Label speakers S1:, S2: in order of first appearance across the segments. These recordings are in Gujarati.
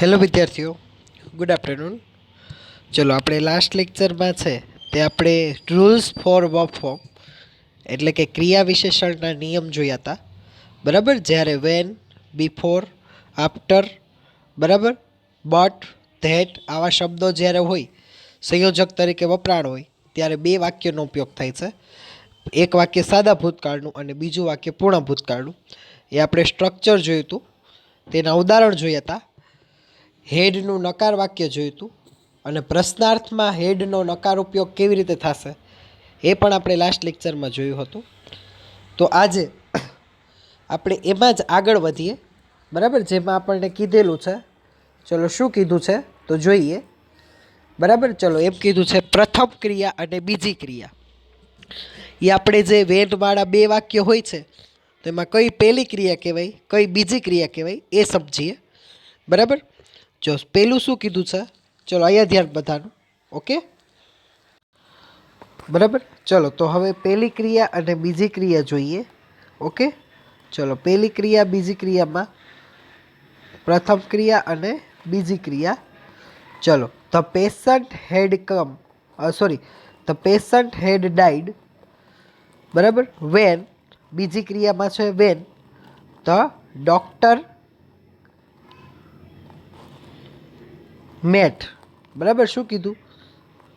S1: હેલો વિદ્યાર્થીઓ, ગુડ આફ્ટરનૂન. ચલો આપણે લાસ્ટ લેક્ચરમાં છે તે આપણે રૂલ્સ ફોર વર્બ ફોર્મ એટલે કે ક્રિયા વિશેષણના નિયમ જોયા હતા. બરાબર, જ્યારે વેન, બિફોર, આફ્ટર, બરાબર, બટ, ધેટ આવા શબ્દો જ્યારે હોય સંયોજક તરીકે વપરાણ હોય ત્યારે બે વાક્યનો ઉપયોગ થાય છે. એક વાક્ય સાદા ભૂતકાળનું અને બીજું વાક્ય પૂર્ણ ભૂતકાળનું. એ આપણે સ્ટ્રક્ચર જોયું હતું, તેના ઉદાહરણ જોયા હતા. હેડનું નકાર વાક્ય જોયું હતું અને પ્રશ્નાર્થમાં હેડનો નકાર ઉપયોગ કેવી રીતે થશે એ પણ આપણે લાસ્ટ લેક્ચરમાં જોયું હતું. તો આજે આપણે એમાં જ આગળ વધીએ. બરાબર, જેમાં આપણને કીધેલું છે. ચલો શું કીધું છે તો જોઈએ. બરાબર, ચલો એમ કીધું છે પ્રથમ ક્રિયા અને બીજી ક્રિયા. એ આપણે જે વેનવાળા બે વાક્ય હોય છે તેમાં કઈ પહેલી ક્રિયા કહેવાય, કઈ બીજી ક્રિયા કહેવાય એ સમજીએ. બરાબર, જો પેલું શું કીધું છે, ચલો અહીંયા ધ્યાન બધાનું. ઓકે, બરાબર. ચલો તો હવે પહેલી ક્રિયા અને બીજી ક્રિયા જોઈએ. ઓકે, ચલો પહેલી ક્રિયા બીજી ક્રિયામાં પ્રથમ ક્રિયા અને બીજી ક્રિયા. ચલો, the patient had come the patient had died. બરાબર, વેન બીજી ક્રિયામાં છે વેન ધ ડોક્ટર મેટ. બરાબર, શું કીધું?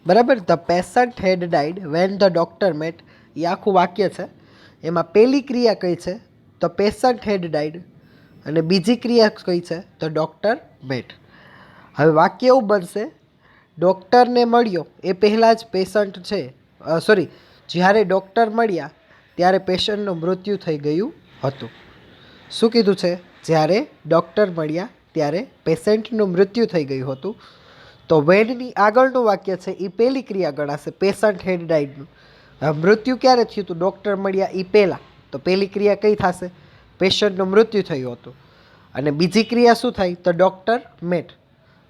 S1: બરાબર, the patient had died when the doctor met. એ આખું વાક્ય છે. એમાં પહેલી ક્રિયા કઈ છે? The patient had died. અને બીજી ક્રિયા કઈ છે? The doctor met. હવે વાક્ય એવું બનશે, ડૉક્ટરને મળ્યો એ પહેલાં જ પેશન્ટ છે જ્યારે ડૉક્ટર મળ્યા ત્યારે પેશન્ટનું મૃત્યુ થઈ ગયું હતું. શું કીધું છે? જ્યારે ડૉક્ટર મળ્યા ત્યારે પેશન્ટનું મૃત્યુ થઈ ગયું હતું. તો વેનની આગળનું વાક્ય છે એ પહેલી ક્રિયા ગણાશે, પેશન્ટ હેડ ડાઈડનું. મૃત્યુ ક્યારે થયું હતું? ડૉક્ટર મળ્યા એ પહેલાં. તો પહેલી ક્રિયા કઈ થશે? પેશન્ટનું મૃત્યુ થયું હતું. અને બીજી ક્રિયા શું થાય? તો ડૉક્ટર મેટ.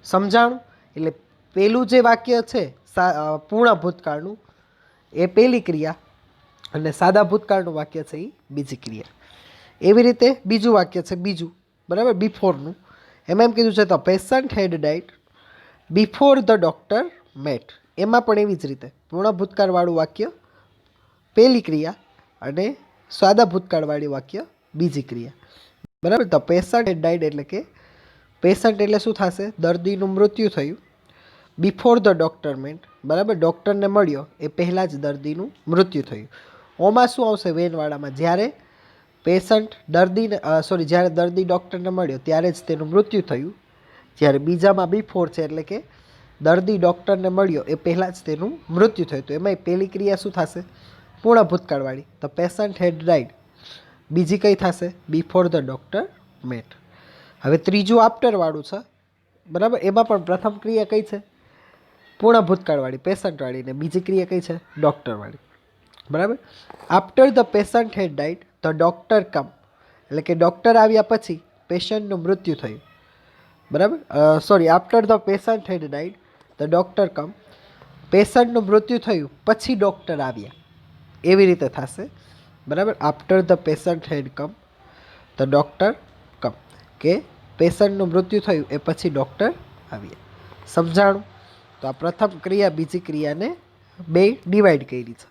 S1: સમજાણું? એટલે પહેલું જે વાક્ય છે પૂર્ણ ભૂતકાળનું એ પહેલી ક્રિયા અને સાદા ભૂતકાળનું વાક્ય છે એ બીજી ક્રિયા. એવી રીતે બીજું વાક્ય છે બીજું, બરાબર, બિફોરનું. એમાં એમ કીધું છે the patient had died before the doctor met. એમાં પણ એવી જ રીતે પૂર્ણ ભૂતકાળવાળું વાક્ય પહેલી ક્રિયા અને સાદા ભૂતકાળવાળી વાક્ય બીજી ક્રિયા. બરાબર, ધ પેશન્ટ હેડ ડાઈડ એટલે કે પેશન્ટ એટલે શું થશે? દર્દીનું મૃત્યુ થયું. બિફોર ધ ડૉક્ટર મેટ, બરાબર, ડૉક્ટરને મળ્યો એ પહેલાં જ દર્દીનું મૃત્યુ થયું. ઓમાં શું આવશે? વેનવાળામાં જ્યારે પેશન્ટ જ્યારે દર્દી ડૉક્ટરને મળ્યો ત્યારે જ તેનું મૃત્યુ થયું. જ્યારે બીજામાં બિફોર છે એટલે કે દર્દી ડૉક્ટરને મળ્યો એ પહેલાં જ તેનું મૃત્યુ થયું. તો એમાંય પહેલી ક્રિયા શું થશે? પૂર્ણ ભૂતકાળવાળી, ધ પેશન્ટ હેડ ડાઈડ. બીજી કઈ થશે? Before the doctor met. હવે ત્રીજું આફ્ટરવાળું છે. બરાબર, એમાં પણ પ્રથમ ક્રિયા કઈ છે? પૂર્ણ ભૂતકાળવાળી, પેશન્ટવાળી. ને બીજી ક્રિયા કઈ છે? ડૉક્ટરવાળી. બરાબર, after the patient had died the doctor come. એટલે કે ડૉક્ટર આવ્યા પછી પેશન્ટનું મૃત્યુ થયું. બરાબર, after the patient had died the doctor come. પેશન્ટનું મૃત્યુ થયું પછી ડૉક્ટર આવ્યા, એવી રીતે થશે. બરાબર, after the patient had come the doctor come, કે પેશન્ટનું મૃત્યુ થયું એ પછી ડૉક્ટર આવ્યા. સમજાણું? તો આ પ્રથમ ક્રિયા બીજી ક્રિયાને બે ડિવાઈડ કરી છે.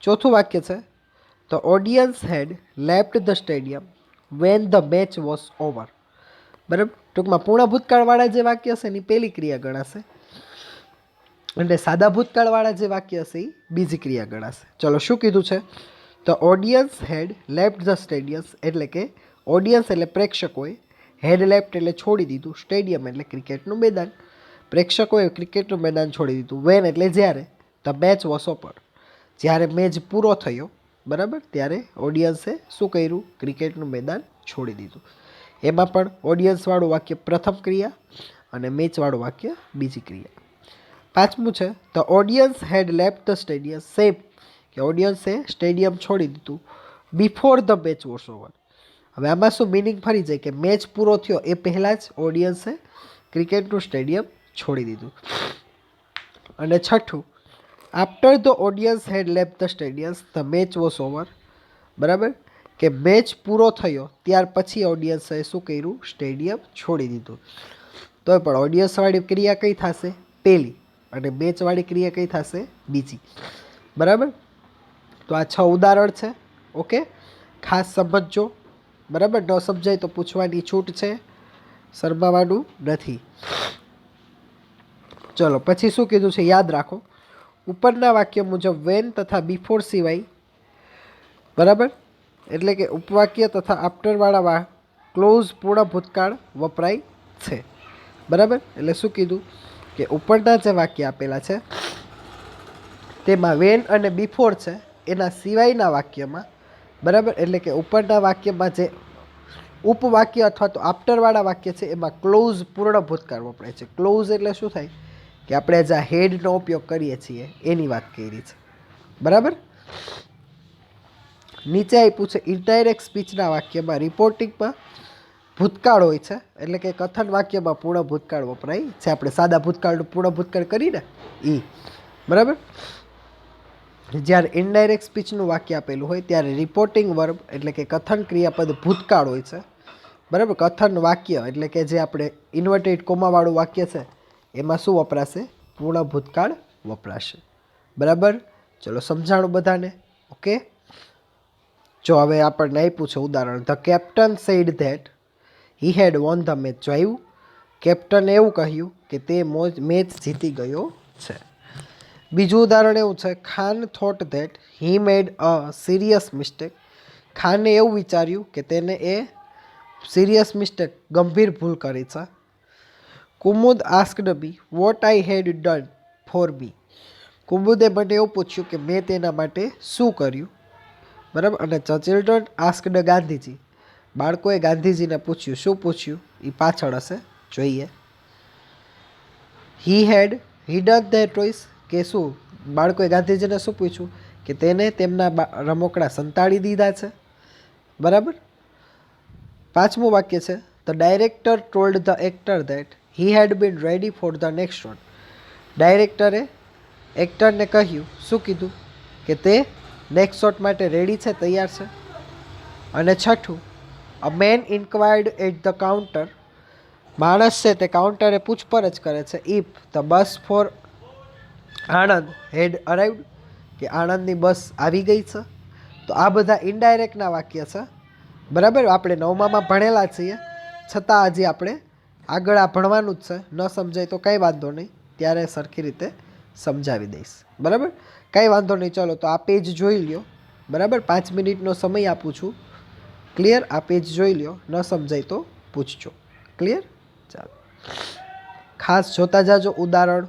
S1: ચોથું વાક્ય છે the audience had left the stadium when the match was over. બરાબર, ટૂંકમાં પૂર્ણ ભૂતકાળવાળા જે વાક્ય હશે એની પહેલી ક્રિયા ગણાશે અને સાદા ભૂતકાળવાળા જે વાક્ય હશે એ બીજી ક્રિયા ગણાશે. ચલો શું કીધું છે? The audience had left the stadium. એટલે કે ઓડિયન્સ એટલે પ્રેક્ષકોએ, હેડ લેફ્ટ એટલે છોડી દીધું, સ્ટેડિયમ એટલે ક્રિકેટનું મેદાન. પ્રેક્ષકોએ ક્રિકેટનું મેદાન છોડી દીધું. વેન એટલે જ્યારે, ધ મેચ વોઝ ઓવર, જ્યારે મેચ પૂરો થયો, બરાબર, ત્યારે ઓડિયન્સે શું કર્યું? ક્રિકેટનું મેદાન છોડી દીધું. એમાં પણ ઓડિયન્સવાળું વાક્ય પ્રથમ ક્રિયા અને મેચવાળું વાક્ય બીજી ક્રિયા. પાંચમું છે the audience had left the stadium. Same કે ઓડિયન્સે સ્ટેડિયમ છોડી દીધું before the match was over. હવે આમાં શું મિનિંગ ફરી જાય કે મેચ પૂરો થયો એ પહેલાં જ ઓડિયન્સે ક્રિકેટનું સ્ટેડિયમ છોડી દીધું. અને છઠ્ઠું, after the audience had left the stadium the match was over. બરાબર, કે મેચ પૂરો થયો ત્યાર પછી ઓડિયન્સે શું કર્યું? સ્ટેડિયમ છોડી દીધું. તોય પણ ઓડિયસવાળી ક્રિયા કઈ થશે? પહેલી. અને બેચવાળી ક્રિયા કઈ થશે? બીજી. બરાબર? તો આ 6 ઉદાહરણ છે. ઓકે, ખાસ સમજજો. બરાબર? ન સમજાય તો પૂછવાની છૂટ છે, શરમાવાનું નથી. ચલો પછી શું કીધું છે યાદ રાખો. ઉપરના વાક્ય મુજબ વેન તથા બિફોર સિવાય, બરાબર, એટલે કે ઉપવાક્ય તથા આફ્ટરવાળા ક્લોઝ પૂર્ણ ભૂતકાળ વપરાય છે. બરાબર? એટલે શું કીધું કે ઉપરના જે વાક્ય આપેલા છે તેમાં વેન અને બિફોર છે, એના સિવાયના વાક્યમાં, બરાબર, એટલે કે ઉપરના વાક્યમાં જે ઉપવાક્ય અથવા તો આફ્ટરવાળા વાક્ય છે એમાં ક્લોઝ પૂર્ણ ભૂતકાળ વપરાય છે. ક્લોઝ એટલે શું થાય કે આપણે જ્યાં હેડનો ઉપયોગ કરીએ છીએ એની વાત કરી છે. બરાબર? નીચે આપ્યું છે ઇનડાયરેક્ટ સ્પીચના વાક્યમાં રિપોર્ટિંગમાં ભૂતકાળ હોય છે, એટલે કે કથન વાક્યમાં પૂર્ણ ભૂતકાળ વપરાય છે. આપણે સાદા ભૂતકાળનું પૂર્ણ ભૂતકાળ કરીને એ. બરાબર? જ્યારે ઇનડાયરેક્ટ સ્પીચનું વાક્ય આપેલું હોય ત્યારે રિપોર્ટિંગ વર્બ એટલે કે કથન ક્રિયાપદ ભૂતકાળ હોય છે. બરાબર? કથન વાક્ય એટલે કે જે આપણે ઇન્વર્ટેડ કોમાવાળું વાક્ય છે એમાં શું વપરાશે? પૂર્ણ ભૂતકાળ વપરાશે. બરાબર? ચલો સમજાણું બધાને. ઓકે, જો હવે આપણને આપ્યું છે ઉદાહરણ. The captain said that he had won the match. જો આવ્યું, કેપ્ટને એવું કહ્યું કે તે મેચ જીતી ગયો છે. બીજું ઉદાહરણ એવું છે, Khan thought that he made a serious mistake. ખાને એવું વિચાર્યું કે તેને એ સિરિયસ મિસ્ટેક, ગંભીર ભૂલ કરી છે. Kumud asked me what I had done for me. કુમુદે મને એવું પૂછ્યું કે મેં તેના માટે શું કર્યું. બરાબર? અને ધ ચિલ્ડ્રન આસ્કડ ગાંધીજી. બાળકોએ ગાંધીજીને પૂછ્યું. શું પૂછ્યું એ પાછળ હશે, જોઈએ. હી હેડ હિડન ધેર ટોયસ, કે શું બાળકોએ ગાંધીજીને શું પૂછ્યું કે તેને તેમના રમકડા સંતાડી દીધા છે. બરાબર? પાંચમું વાક્ય છે the director told the actor that he had been ready for the next shot. ડાયરેક્ટરે એક્ટરને કહ્યું, શું કીધું કે તે નેક્સ્ટ શોટ માટે રેડી છે, તૈયાર છે. અને છઠ્ઠું, a man inquired at the counter. માણસ છે તે કાઉન્ટરે પૂછપરછ કરે છે if the bus for Anand had arrived, કે આણંદની બસ આવી ગઈ છે. તો આ બધા ઇનડાયરેક્ટના વાક્ય છે. બરાબર? આપણે 9માં ભણેલા છીએ, છતાં હજી આપણે આગળ આ ભણવાનું જ છે. ન સમજાય તો કંઈ વાંધો નહીં, ત્યારે સરખી રીતે સમજાવી દઈશ. બરાબર? કંઈ વાંધો નહીં. ચલો તો આ પેજ જોઈ લ્યો. બરાબર? 5 મિનિટનો સમય આપું છું. ક્લિયર? આ પેજ જોઈ લ્યો. ન સમજાય તો પૂછજો. ક્લિયર? ચાલો, ખાસ જોતા જાજો ઉદાહરણ.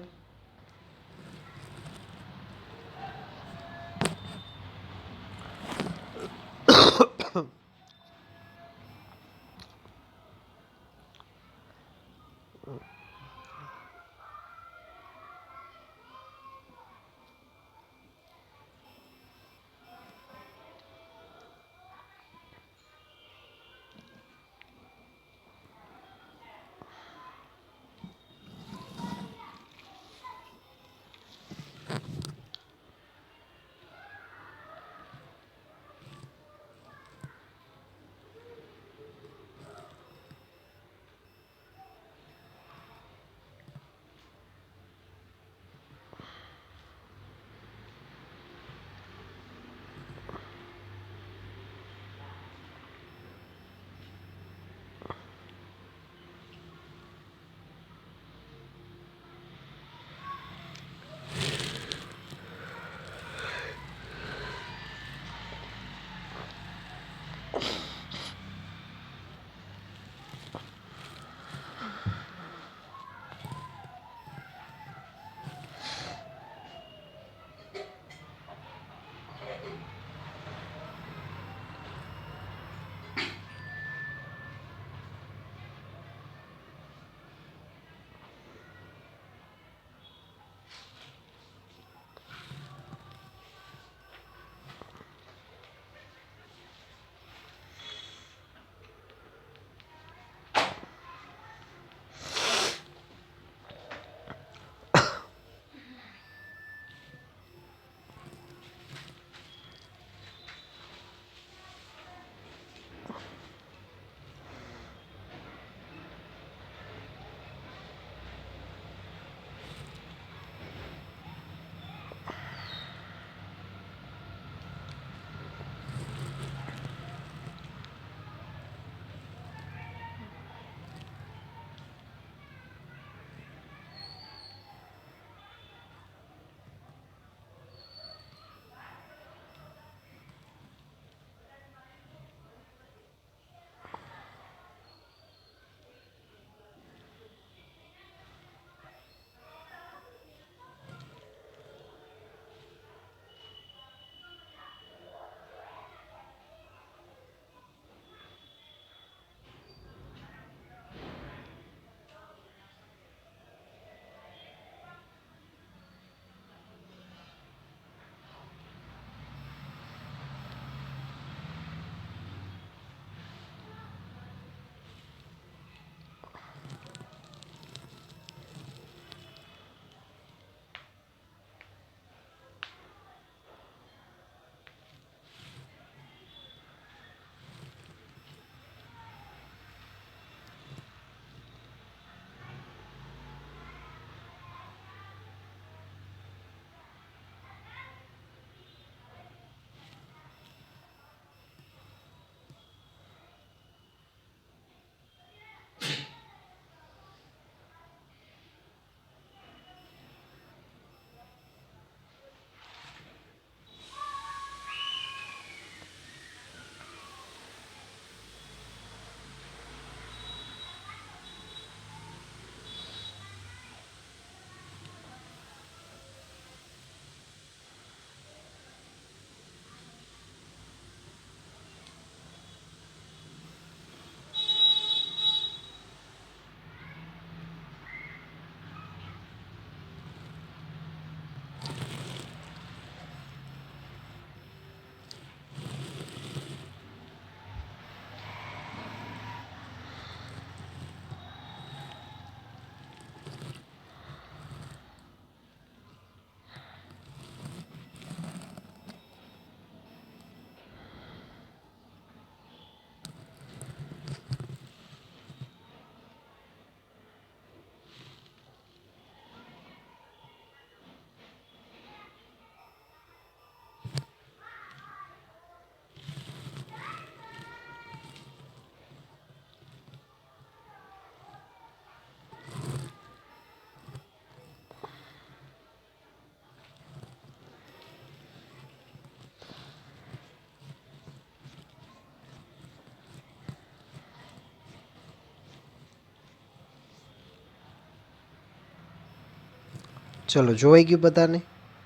S1: ચલો જોઈ ગયું બધાને?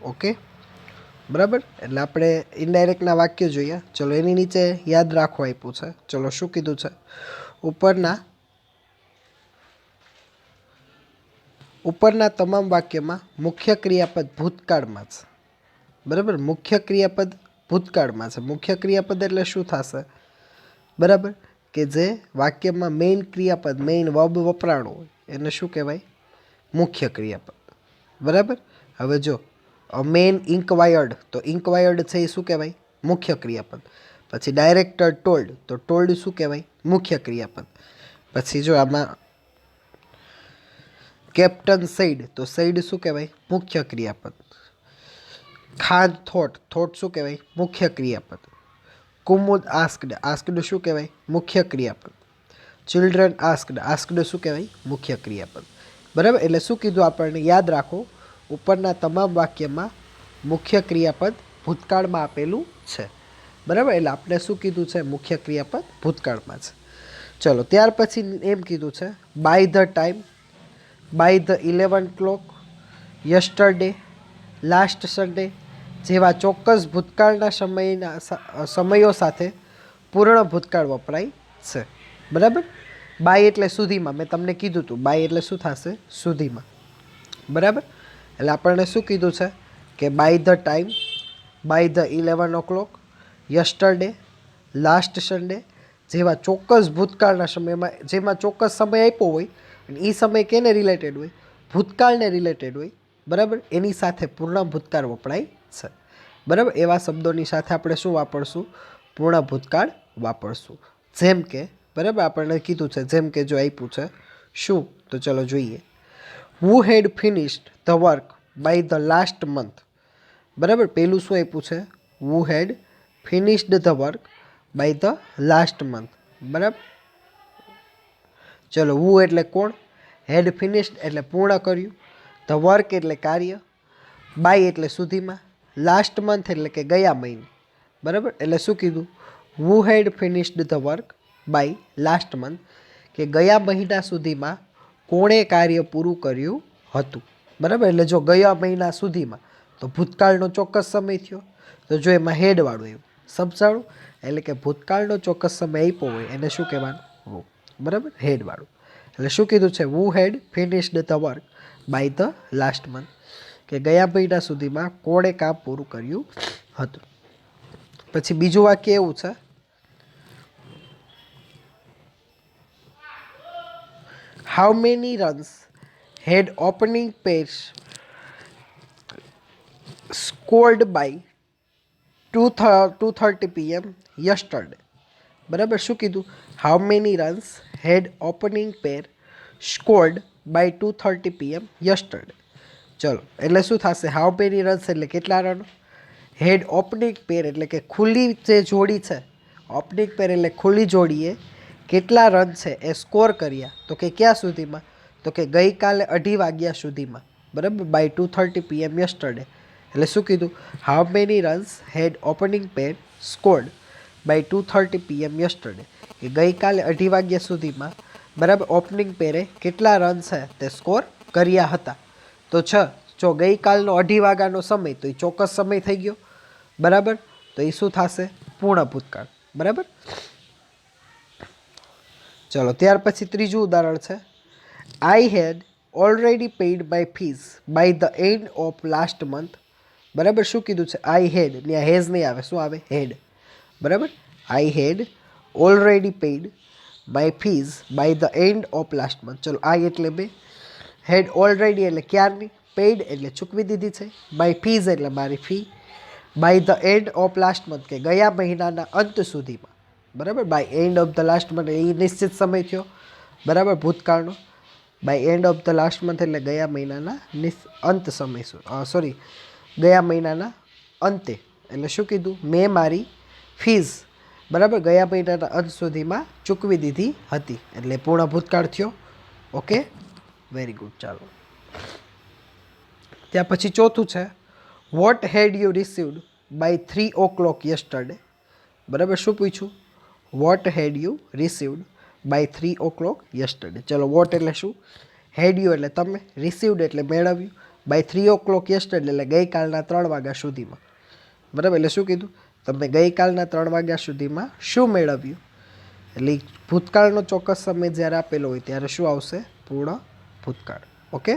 S1: ઓકે બરાબર. એટલે આપણે ઇનડાયરેક્ટના વાક્ય જોઈએ. ચલો એની નીચે યાદ રાખવા આપ્યું છે. ચલો શું કીધું છે? ઉપરના તમામ વાક્યમાં મુખ્ય ક્રિયાપદ ભૂતકાળમાં છે. બરાબર, મુખ્ય ક્રિયાપદ ભૂતકાળમાં છે. મુખ્ય ક્રિયાપદ એટલે શું થશે? બરાબર, કે જે વાક્યમાં મેઇન ક્રિયાપદ મેઇન વર્બ વપરાણો હોય એને શું કહેવાય? મુખ્ય ક્રિયાપદ. બરાબર. હવે જો મેન ઇન્ક્વાયર્ડ, તો ઇન્ક્વાયર્ડ છે એ શું કહેવાય? મુખ્ય ક્રિયાપદ. પછી ડાયરેક્ટર ટોલ્ડ, તો ટોલ્ડ શું કહેવાય? મુખ્ય ક્રિયાપદ. પછી જો આમાં કેપ્ટન સેડ, તો સેડ શું કહેવાય? મુખ્ય ક્રિયાપદ. ખાન થોટ, થોટ શું કહેવાય? મુખ્ય ક્રિયાપદ. કુમુદ આસ્કડ, આસ્કડ શું કહેવાય? મુખ્ય ક્રિયાપદ. ચિલ્ડ્રન આસ્કડ, આસ્કડ શું કહેવાય? મુખ્ય ક્રિયાપદ. બરાબર. એટલે શું કીધું આપણને? યાદ રાખો, ઉપરના તમામ વાક્યમાં મુખ્ય ક્રિયાપદ ભૂતકાળમાં આપેલું છે. બરાબર. એટલે આપણે શું કીધું છે? મુખ્ય ક્રિયાપદ ભૂતકાળમાં છે. ચલો ત્યાર પછી એમ કીધું છે by the time, by the 11 o'clock, yesterday, last Sunday જેવા ચોક્કસ ભૂતકાળના સમયો સાથે પૂર્ણ ભૂતકાળ વપરાય છે. બરાબર. બાય એટલે સુધીમાં, મેં તમને કીધું હતું બાય એટલે શું થશે? સુધીમાં. બરાબર. એટલે આપણને શું કીધું છે? કે by the time, by the 11 o'clock, yesterday, last Sunday જેવા ચોક્કસ ભૂતકાળના સમયમાં, જેમાં ચોક્કસ સમય આપ્યો હોય અને એ સમય કેને રિલેટેડ હોય? ભૂતકાળને રિલેટેડ હોય. બરાબર. એની સાથે પૂર્ણ ભૂતકાળ વપરાય છે. બરાબર. એવા શબ્દોની સાથે આપણે શું વાપરશું? પૂર્ણ ભૂતકાળ વાપરશું. જેમ કે, બરાબર, આપણને કીધું છે જેમ કે જો આપ્યું છે શું, તો ચલો જોઈએ. Who had finished the work by the last month. બરાબર. પહેલું શું આપ્યું છે? Who had finished the work by the last month. બરાબર. ચલો હુ એટલે કોણ? હેડ ફિનિશ્ડ એટલે પૂર્ણ કર્યું. ધ વર્ક એટલે કાર્ય. બાય એટલે સુધીમાં. લાસ્ટ મંથ એટલે કે ગયા મહિને. બરાબર. એટલે શું કીધું? Who had finished the work by last month, કે ગયા મહિના સુધીમાં કોણે કાર્ય પૂરું કર્યું હતું. બરાબર. એટલે જો ગયા મહિના સુધીમાં, તો ભૂતકાળનો ચોક્કસ સમય થયો. તો જો એમાં હેડવાળું એવું સમજાણું, એટલે કે ભૂતકાળનો ચોક્કસ સમય આપ્યો હોય એને શું કહેવાનું? હુ. બરાબર. હેડવાળું. એટલે શું કીધું છે? Who had finished the work by the last month, કે ગયા મહિના સુધીમાં કોણે કામ પૂરું કર્યું હતું. પછી બીજું વાક્ય એવું છે, how many runs had opening pair scored by 2:30 PM yesterday. બરાબર. શું કીધું? How many runs had opening pair scored by 2:30 PM yesterday. ચલો એટલે શું થશે? હાઉ મેની રન્સ એટલે કેટલા રન. હેડ ઓપનિંગ પેર એટલે કે ખુલ્લી જે જોડી છે, ઓપનિંગ પેર એટલે ખુલ્લી જોડીએ કેટલા રન છે એ સ્કોર કર્યા. તો કે ક્યાં સુધીમાં? તો કે ગઈકાલે 2:30 વાગ્યા સુધીમાં. બરાબર. By 2:30 PM yesterday. એટલે શું કીધું? How many runs had opening pair scored by 2:30 PM yesterday, કે ગઈકાલે 2:30 વાગ્યા સુધીમાં, બરાબર, ઓપનિંગ પેરે કેટલા રન છે તે સ્કોર કર્યા હતા. તો જો ગઈકાલનો 2:30 વાગ્યાનો સમય, તો એ ચોક્કસ સમય થઈ ગયો. બરાબર. તો એ શું થશે? પૂર્ણ ભૂતકાળ. બરાબર. ચલો ત્યાર પછી ત્રીજું ઉદાહરણ છે, I had already paid my fees by the end of last month. બરાબર. શું કીધું છે? આઈ હેડ, ત્યાં હેઝ નહીં આવે, શું આવે? હેડ. બરાબર. I had already paid my fees by the end of last month. ચલો આઈ એટલે બે, હેડ ઓલરેડી એટલે ક્યારની, પેઇડ એટલે ચૂકવી દીધી છે, માય ફીઝ એટલે મારી ફી, by the end of last month કે ગયા મહિનાના અંત સુધીમાં. બરાબર. By end of the last month એ નિશ્ચિત સમય થયો. બરાબર. ભૂતકાળનો. By end of the last month એટલે ગયા મહિનાના અંત સમય, સોરી, ગયા મહિનાના અંતે. એટલે શું કીધું? મેં મારી ફીઝ, બરાબર, ગયા મહિનાના અંત સુધીમાં ચૂકવી દીધી હતી. એટલે પૂર્ણ ભૂતકાળ થયો. Okay, very good. ચાલો ત્યાં પછી ચોથું છે, what had you received by 3 o'clock yesterday. બરાબર. શું પૂછ્યું? What had you received by 3 o'clock yesterday. ચલો વોટ એટલે શું? હેડ યુ એટલે તમે, રિસીવડ એટલે મેળવ્યું, બાય 3 o'clock yesterday એટલે ગઈકાલના 3 વાગ્યા સુધીમાં. બરાબર, એટલે શું કીધું તમે ગઈકાલના 3 વાગ્યા સુધીમાં શું મેળવ્યું, એટલે ભૂતકાળનો ચોક્કસ સમય જ્યારે આપેલો હોય ત્યારે શું આવશે, પૂર્ણ ભૂતકાળ. ઓકે,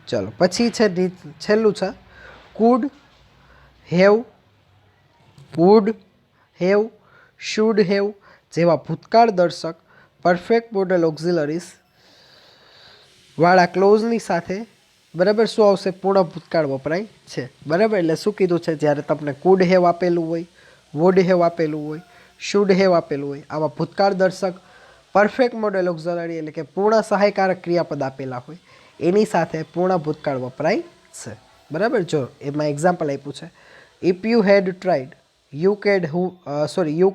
S1: ચલો પછી છે છેલ્લું છે could have, would have, should have જેવા ભૂતકાળ દર્શક પરફેક્ટ મોડલ ઓક્ઝિલરીઝ વાળા ક્લોઝની સાથે બરાબર શું આવશે, પૂર્ણ ભૂતકાળ વપરાય છે. બરાબર, એટલે શું કીધું છે, જ્યારે તમને કુડ હેવ આપેલું હોય, વુડ હેવ આપેલું હોય, શુડ હેવ આપેલું હોય, આવા ભૂતકાળ દર્શક પરફેક્ટ મોડલ ઓક્ઝિલરી એટલે કે પૂર્ણ સહાયકારક ક્રિયાપદ આપેલા હોય એની સાથે પૂર્ણ ભૂતકાળ વપરાય છે. બરાબર, જો એમાં એક્ઝામ્પલ આપ્યું છે, if you had tried you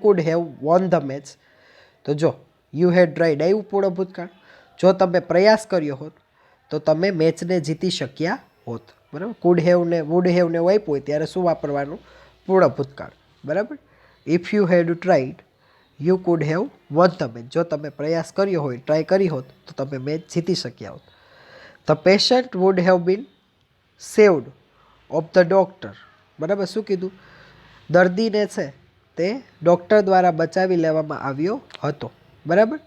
S1: could have von the match. તો જો યુ હેડ ટ્રાઈડ આવ્યું પૂર્ણ ભૂતકાળ, જો તમે પ્રયાસ કર્યો હોત તો તમે મેચને જીતી શક્યા હોત. બરાબર, કુડ હેવ ને વુડ હેવ ને એવું આપ્યું હોય ત્યારે શું વાપરવાનું, પૂર્ણ ભૂતકાળ. બરાબર, if you had tried you could have one the match, જો તમે પ્રયાસ કર્યો હોય, ટ્રાય કરી હોત તો તમે મેચ જીતી શક્યા હોત. The patient would have been saved of the doctor. બરાબર, શું કીધું, દર્દીને છે તે ડૉક્ટર દ્વારા બચાવી લેવામાં આવ્યો હતો. બરાબર,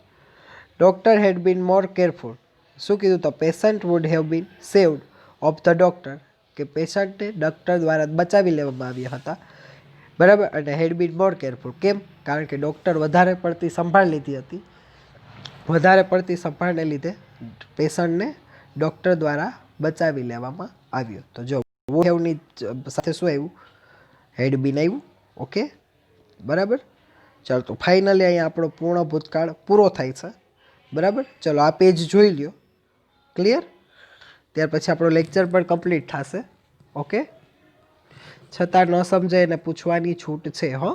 S1: ડૉક્ટર હેડ બીન મોર કેરફુલ. શું કીધું, તો patient would have been saved of the doctor, કે પેશન્ટને ડૉક્ટર દ્વારા બચાવી લેવામાં આવ્યા હતા. બરાબર, અને હેડ બીન મોર કેરફુલ, કેમ, કારણ કે ડૉક્ટર વધારે પડતી સંભાળ લીધી હતી, વધારે પડતી સંભાળને લીધે પેશન્ટને ડૉક્ટર દ્વારા બચાવી લેવામાં આવ્યો. તો જો વુડ હેવની સાથે શું આવ્યું, હેડ બીન આવ્યું. ઓકે, બરાબર, ચાલો તો ફાઇનલી અહીંયા આપણો પૂર્ણ ભૂતકાળ પૂરો થાય છે. બરાબર, ચલો આ પેજ જોઈ લ્યો, ક્લિયર. ત્યાર પછી આપણો લેક્ચર પણ કમ્પ્લીટ થશે. ઓકે, છતાં ન સમજાય એને પૂછવાની છૂટ છે. હો,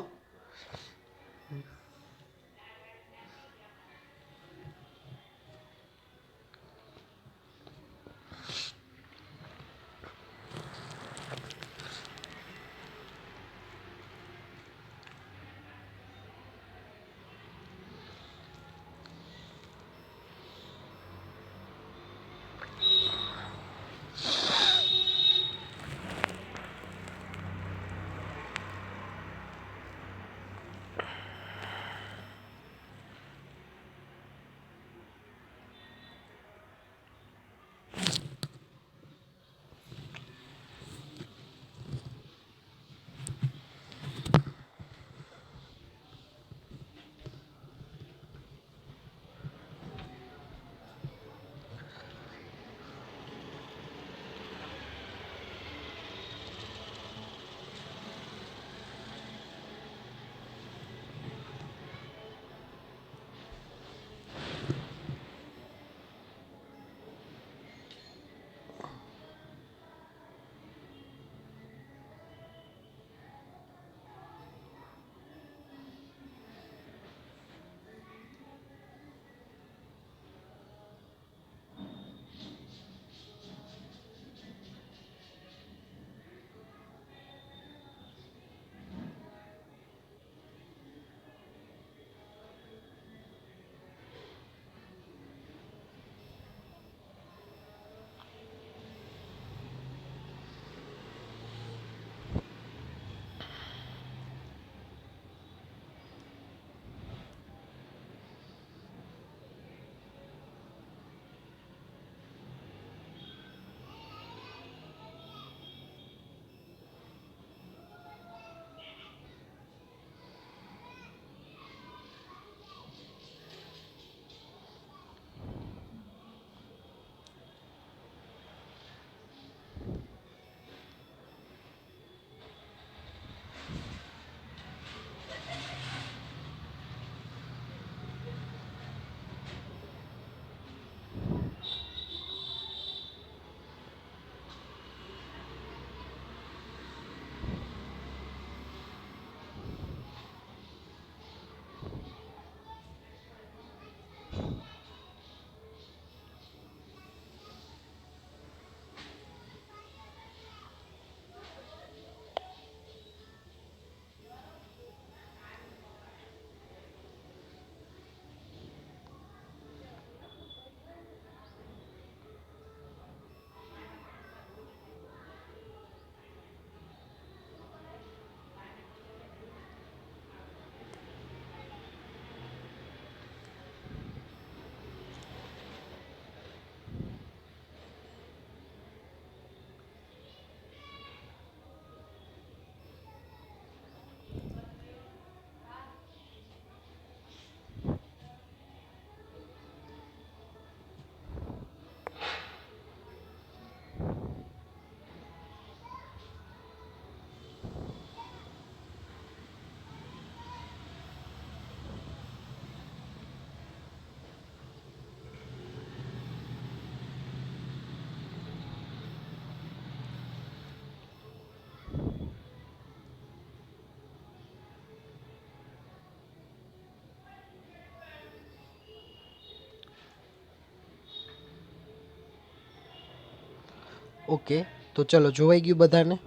S1: ઓકે, તો ચલો જોવાઈ ગયું બધાને,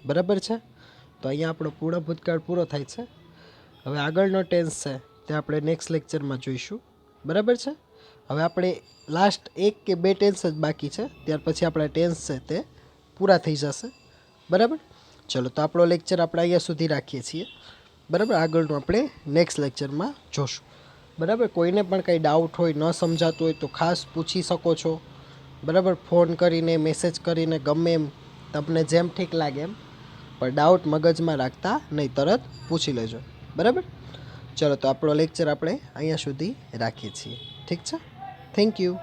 S1: બરાબર છે. તો અહીંયા આપણો પૂર્ણ ભૂતકાળ પૂરો થાય છે. હવે આગળનો ટેન્સ છે તે આપણે નેક્સ્ટ લેક્ચરમાં જોઈશું, બરાબર છે. હવે આપણે લાસ્ટ એક કે બે ટેન્સ જ બાકી છે, ત્યાર પછી આપણા ટેન્સ છે તે પૂરા થઈ જશે, બરાબર. ચલો, તો આપણો લેક્ચર આપણે અહીંયા સુધી રાખીએ છીએ, બરાબર. આગળનું આપણે નેક્સ્ટ લેક્ચરમાં જોશું, બરાબર. કોઈને પણ કંઈ ડાઉટ હોય, ન સમજાતું હોય તો ખાસ પૂછી શકો છો, બરાબર. ફોન કરીને, મેસેજ કરીને, ગમે એમ તમને જેમ ઠીક લાગે એમ, પણ ડાઉટ મગજમાં રાખતા નહીં, તરત પૂછી લેજો, બરાબર. ચલો, તો આપણો લેક્ચર આપણે અહીંયા સુધી રાખીએ છીએ, ઠીક છે. Thank you.